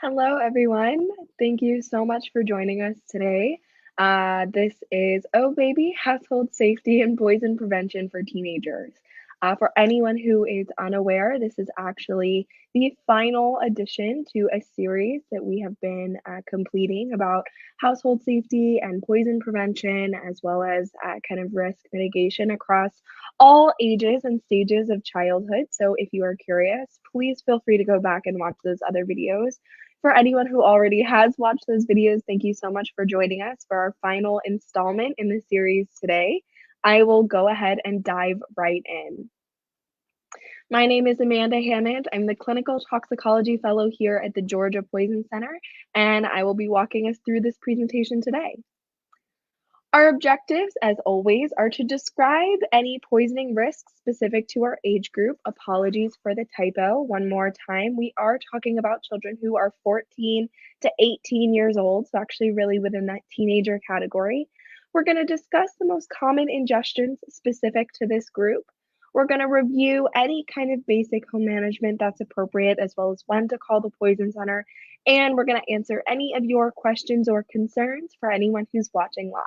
Hello, everyone. Thank you so much for joining us today. This is Oh Baby Household Safety and Poison Prevention for Teenagers. For anyone who is unaware, this is actually the final addition to a series that we have been completing about household safety and poison prevention, as well as kind of risk mitigation across all ages and stages of childhood. So, if you are curious, please feel free to go back and watch those other videos. For anyone who already has watched those videos, thank you so much for joining us for our final installment in the series today. I will go ahead and dive right in. My name is Amanda Hammond. I'm the Clinical Toxicology Fellow here at the Georgia Poison Center, and I will be walking us through this presentation today. Our objectives, as always, are to describe any poisoning risks specific to our age group. Apologies for the typo. One more time, we are talking about children who are 14 to 18 years old, so actually really within that teenager category. We're going to discuss the most common ingestions specific to this group. We're going to review any kind of basic home management that's appropriate, as well as when to call the Poison Center. And we're going to answer any of your questions or concerns for anyone who's watching live.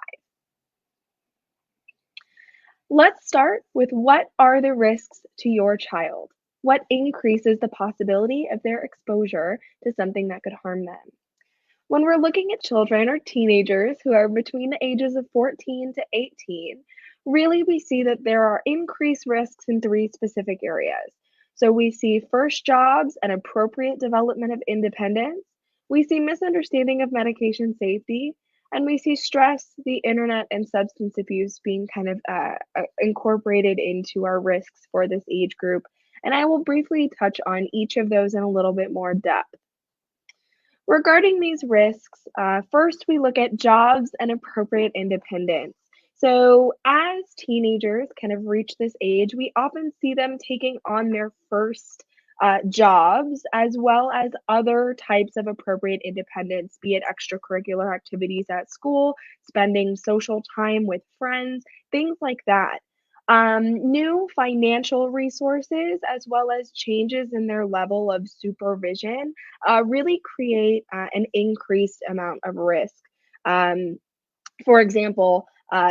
Let's start with what are the risks to your child? What increases the possibility of their exposure to something that could harm them? When we're looking at children or teenagers who are between the ages of 14 to 18, really we see that there are increased risks in three specific areas. So we see first jobs and appropriate development of independence. We see misunderstanding of medication safety, and we see stress, the internet, and substance abuse being kind of incorporated into our risks for this age group. And I will briefly touch on each of those in a little bit more depth. Regarding these risks, first we look at jobs and appropriate independence. So, as teenagers kind of reach this age, we often see them taking on their first jobs as well as other types of appropriate independence, be it extracurricular activities at school, spending social time with friends, things like that. New financial resources, as well as changes in their level of supervision, really create an increased amount of risk. Um, for example,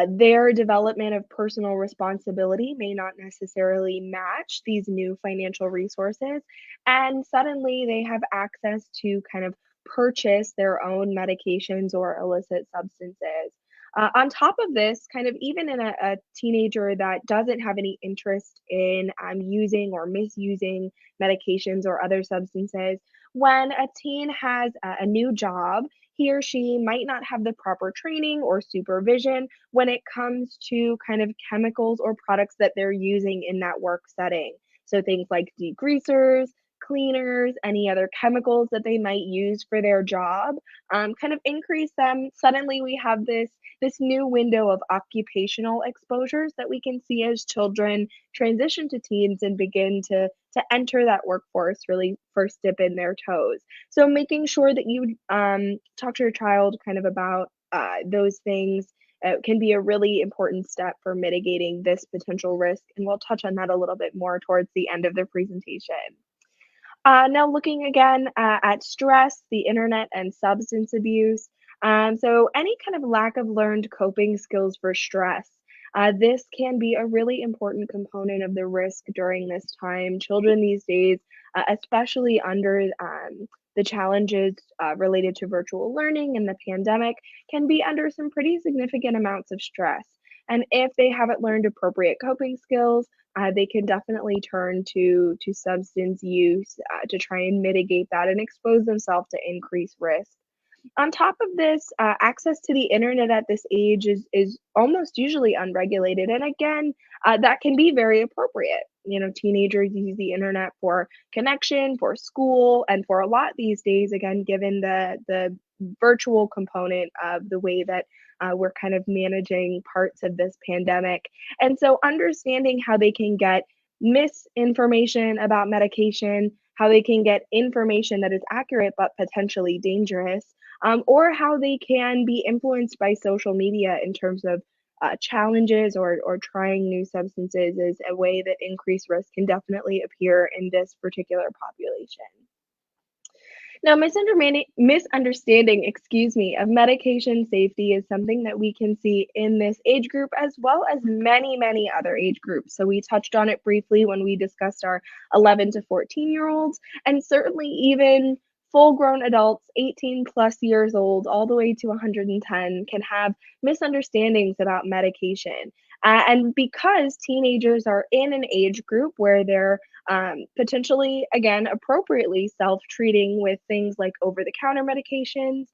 their development of personal responsibility may not necessarily match these new financial resources, and suddenly they have access to kind of purchase their own medications or illicit substances. On top of this, kind of even in a teenager that doesn't have any interest in using or misusing medications or other substances, when a teen has a new job, he or she might not have the proper training or supervision when it comes to kind of chemicals or products that they're using in that work setting. So things like degreasers, cleaners, any other chemicals that they might use for their job, kind of increase them. Suddenly, we have this new window of occupational exposures that we can see as children transition to teens and begin to enter that workforce, really first dip in their toes. So making sure that you talk to your child kind of about those things can be a really important step for mitigating this potential risk. And we'll touch on that a little bit more towards the end of the presentation. Now, looking again at stress, the internet, and substance abuse. So, any kind of lack of learned coping skills for stress. This can be a really important component of the risk during this time. Children these days, especially under the challenges related to virtual learning and the pandemic, can be under some pretty significant amounts of stress. And if they haven't learned appropriate coping skills, they can definitely turn to substance use to try and mitigate that and expose themselves to increased risk. On top of this, access to the internet at this age is almost usually unregulated, and again, that can be very appropriate. You know, teenagers use the internet for connection, for school, and for a lot these days. Again, given the virtual component of the way that we're kind of managing parts of this pandemic, and so understanding how they can get misinformation about medication, how they can get information that is accurate but potentially dangerous, or how they can be influenced by social media in terms of challenges or trying new substances is a way that increased risk can definitely appear in this particular population. Now, misunderstanding, excuse me, of medication safety is something that we can see in this age group as well as many, many other age groups. So we touched on it briefly when we discussed our 11 to 14-year-olds, and certainly even full-grown adults, 18 plus years old, all the way to 110, can have misunderstandings about medication. And because teenagers are in an age group where they're potentially, again, appropriately self treating with things like over the counter medications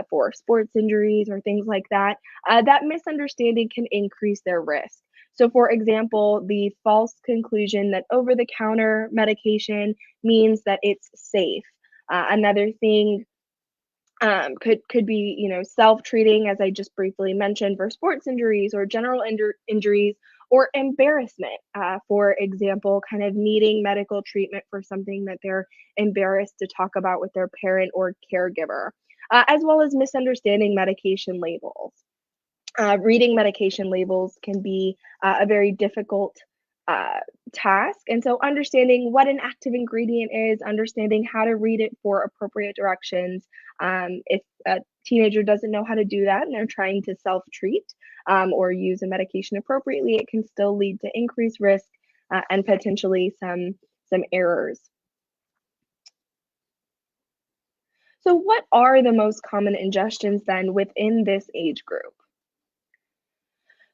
for sports injuries or things like that, that misunderstanding can increase their risk. So, for example, the false conclusion that over the counter medication means that it's safe. Another thing could be, self-treating, as I just briefly mentioned, for sports injuries or general injuries or embarrassment. For example, kind of needing medical treatment for something that they're embarrassed to talk about with their parent or caregiver, as well as misunderstanding medication labels. Reading medication labels can be a very difficult uh, task. And so, understanding what an active ingredient is, understanding how to read it for appropriate directions. If a teenager doesn't know how to do that and they're trying to self treat or use a medication appropriately, it can still lead to increased risk and potentially some errors. So, what are the most common ingestions then within this age group?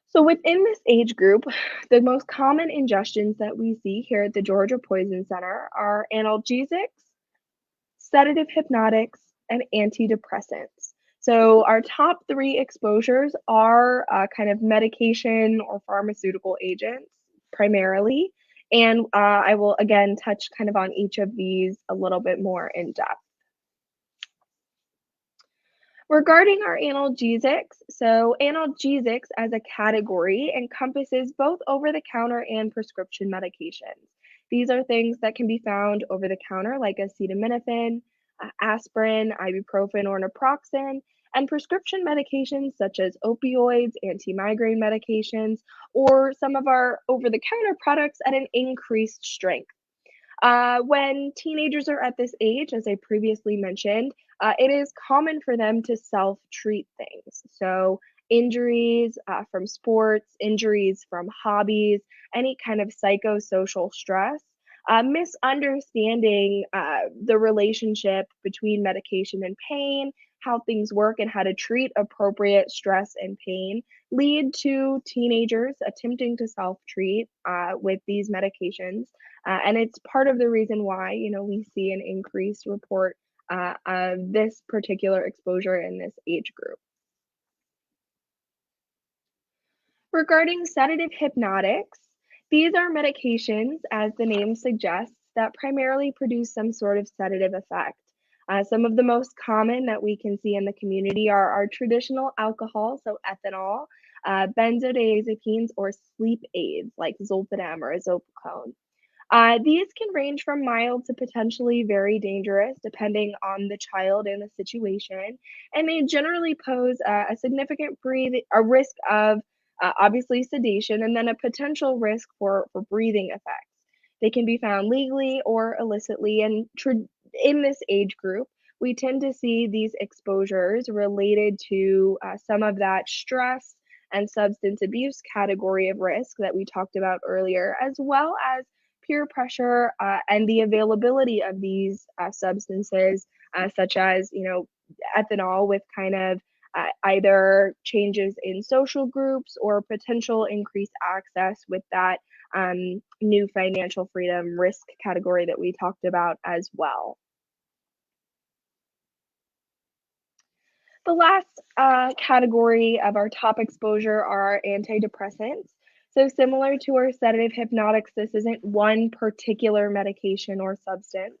So within this age group, the most common ingestions that we see here at the Georgia Poison Center are analgesics, sedative hypnotics, and antidepressants. So our top three exposures are kind of medication or pharmaceutical agents primarily. And I will again touch kind of on each of these a little bit more in depth. Regarding our analgesics, so analgesics as a category encompasses both over the counter and prescription medications. These are things that can be found over the counter, like acetaminophen, aspirin, ibuprofen, or naproxen, and prescription medications such as opioids, anti migraine medications, or some of our over the counter products at an increased strength. When teenagers are at this age, as I previously mentioned, it is common for them to self treat things. So, injuries from sports, injuries from hobbies, any kind of psychosocial stress, misunderstanding the relationship between medication and pain, how things work, and how to treat appropriate stress and pain lead to teenagers attempting to self treat with these medications, and it's part of the reason why, we see an increased report of this particular exposure in this age group. Regarding sedative hypnotics, these are medications, as the name suggests, that primarily produce some sort of sedative effect. Some of the most common that we can see in the community are our traditional alcohol, so ethanol, benzodiazepines, or sleep aids like Zolpidem or Zopicone. These can range from mild to potentially very dangerous, depending on the child and the situation, and they generally pose a significant a risk of obviously sedation and then a potential risk for breathing effects. They can be found legally or illicitly, and in this age group, we tend to see these exposures related to some of that stress and substance abuse category of risk that we talked about earlier, as well as peer pressure and the availability of these substances, such as ethanol, with kind of either changes in social groups or potential increased access with that new financial freedom risk category that we talked about as well. The last category of our top exposure are our antidepressants. So, similar to our sedative hypnotics, this isn't one particular medication or substance.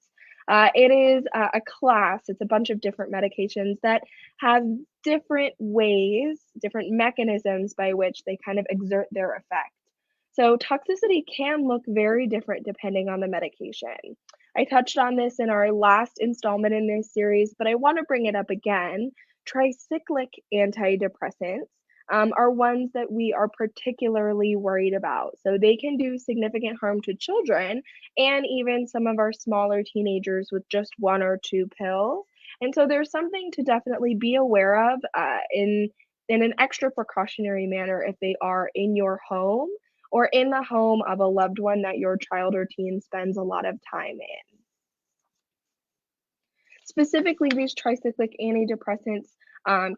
It is a class, it's a bunch of different medications that have different ways, different mechanisms by which they kind of exert their effect. So, toxicity can look very different depending on the medication. I touched on this in our last installment in this series, but I want to bring it up again. Tricyclic antidepressants are ones that we are particularly worried about. So they can do significant harm to children and even some of our smaller teenagers with just one or two pills. And so there's something to definitely be aware of in an extra precautionary manner if they are in your home or in the home of a loved one that your child or teen spends a lot of time in. Specifically, these tricyclic antidepressants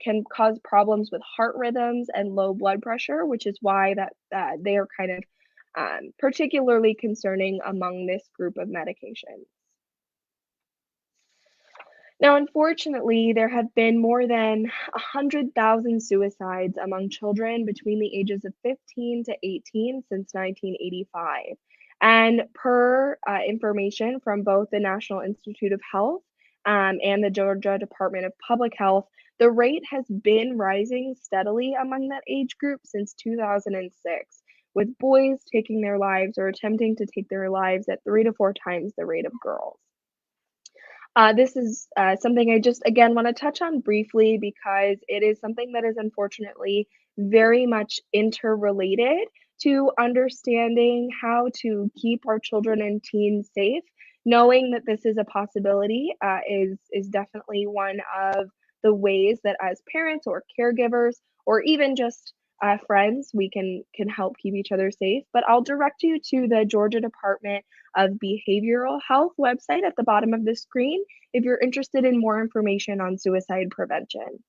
can cause problems with heart rhythms and low blood pressure, which is why they are kind of particularly concerning among this group of medications. Now, unfortunately, there have been more than 100,000 suicides among children between the ages of 15 to 18 since 1985. And per information from both the National Institute of Health and the Georgia Department of Public Health, the rate has been rising steadily among that age group since 2006, with boys taking their lives or attempting to take their lives at 3 to 4 times the rate of girls. This is something I just, again, want to touch on briefly because it is something that is unfortunately very much interrelated to understanding how to keep our children and teens safe. Knowing that this is a possibility is definitely one of the ways that as parents or caregivers or even just friends we can help keep each other safe. But I'll direct you to the Georgia Department of Behavioral Health website at the bottom of the screen if you're interested in more information on suicide prevention.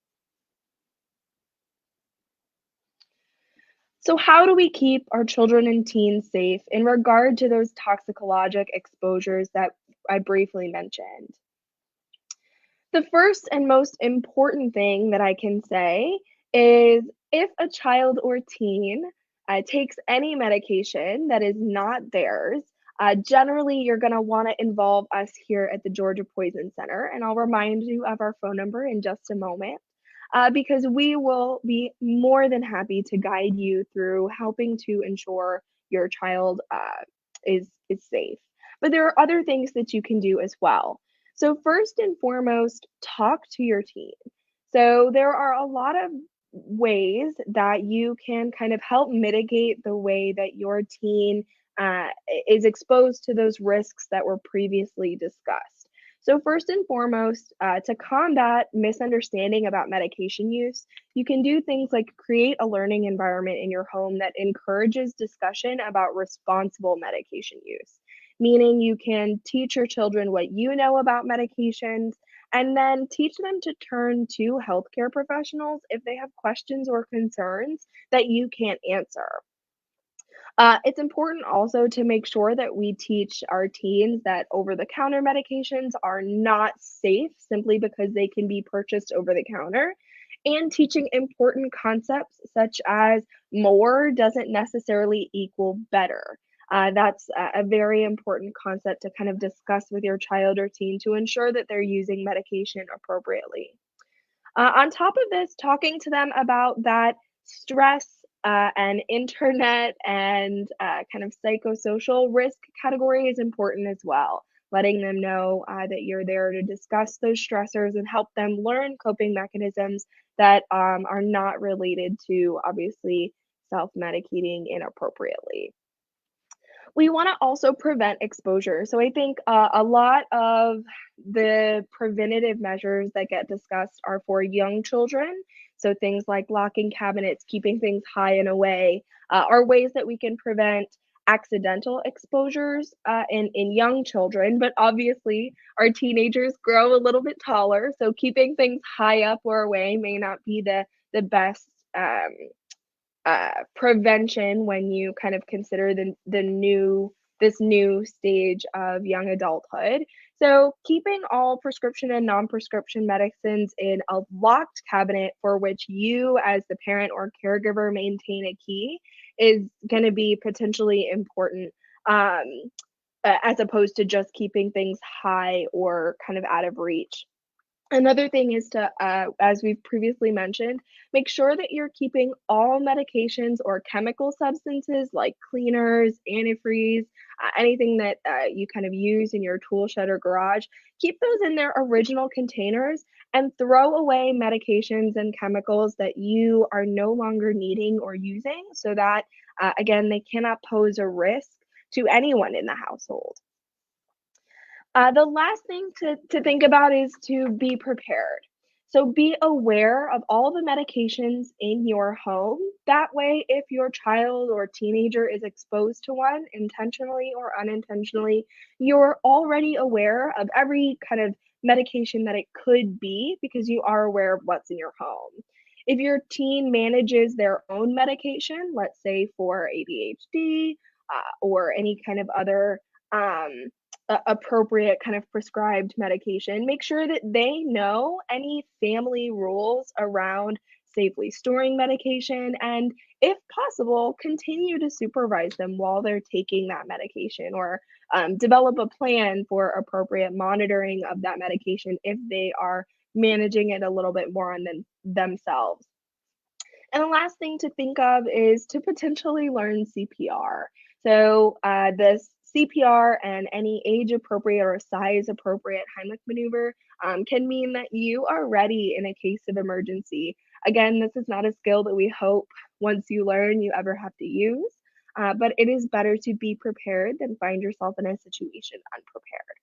So, how do we keep our children and teens safe in regard to those toxicologic exposures that I briefly mentioned? The first and most important thing that I can say is if a child or teen takes any medication that is not theirs, generally you're going to want to involve us here at the Georgia Poison Center. And I'll remind you of our phone number in just a moment because we will be more than happy to guide you through helping to ensure your child is safe. But there are other things that you can do as well. So, first and foremost, talk to your teen. So, there are a lot of ways that you can kind of help mitigate the way that your teen uh, is exposed to those risks that were previously discussed. So, first and foremost, to combat misunderstanding about medication use, you can do things like create a learning environment in your home that encourages discussion about responsible medication use, meaning you can teach your children what you know about medications and then teach them to turn to healthcare professionals if they have questions or concerns that you can't answer. It's important also to make sure that we teach our teens that over the counter medications are not safe simply because they can be purchased over the counter, and teaching important concepts such as more doesn't necessarily equal better. That's a very important concept to kind of discuss with your child or teen to ensure that they're using medication appropriately. On top of this, talking to them about that stress and internet and kind of psychosocial risk category is important as well. Letting them know that you're there to discuss those stressors and help them learn coping mechanisms that are not related to obviously self medicating inappropriately. We wanna also prevent exposure. So I think, a lot of the preventative measures that get discussed are for young children. So things like locking cabinets, keeping things high and away, are ways that we can prevent accidental exposures, in young children, but obviously our teenagers grow a little bit taller, so keeping things high up or away may not be the best, prevention when you kind of consider the new this new stage of young adulthood. So keeping all prescription and non-prescription medicines in a locked cabinet for which you as the parent or caregiver maintain a key is going to be potentially important um, as opposed to just keeping things high or kind of out of reach. Another thing is to, as we've previously mentioned, make sure that you're keeping all medications or chemical substances like cleaners, antifreeze, anything that you kind of use in your tool shed or garage, keep those in their original containers and throw away medications and chemicals that you are no longer needing or using so that, again, they cannot pose a risk to anyone in the household. The last thing to think about is to be prepared. So be aware of all the medications in your home. That way, if your child or teenager is exposed to one intentionally or unintentionally, you're already aware of every kind of medication that it could be because you are aware of what's in your home. If your teen manages their own medication, let's say for ADHD or any kind of other um, appropriate kind of prescribed medication, make sure that they know any family rules around safely storing medication and, if possible, continue to supervise them while they're taking that medication or develop a plan for appropriate monitoring of that medication if they are managing it a little bit more on themselves. And the last thing to think of is to potentially learn CPR. So, this CPR and any age appropriate or size appropriate Heimlich maneuver can mean that you are ready in a case of emergency. Again, this is not a skill that we hope once you learn you ever have to use, but it is better to be prepared than find yourself in a situation unprepared.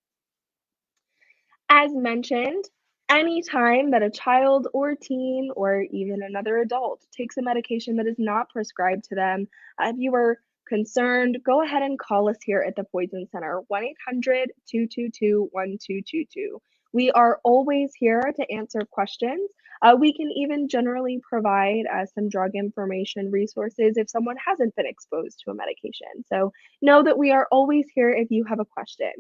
As mentioned, any time that a child or teen or even another adult takes a medication that is not prescribed to them, if you are concerned, go ahead and call us here at the Poison Center, 1-800-222-1222. We are always here to answer questions. We can even generally provide some drug information resources if someone hasn't been exposed to a medication. So know that we are always here if you have a question.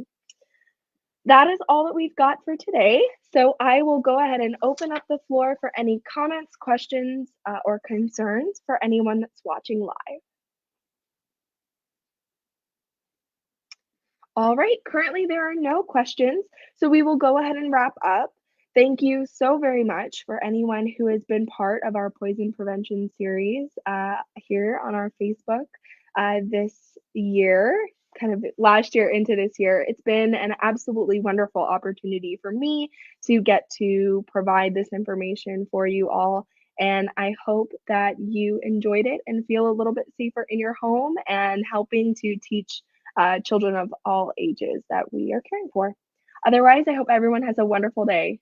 That is all that we've got for today. So I will go ahead and open up the floor for any comments, questions, or concerns for anyone that's watching live. All right, currently there are no questions, so we will go ahead and wrap up. Thank you so very much for anyone who has been part of our poison prevention series here on our Facebook this year, kind of last year into this year. It's been an absolutely wonderful opportunity for me to get to provide this information for you all. And I hope that you enjoyed it and feel a little bit safer in your home and helping to teach children of all ages that we are caring for. Otherwise, I hope everyone has a wonderful day.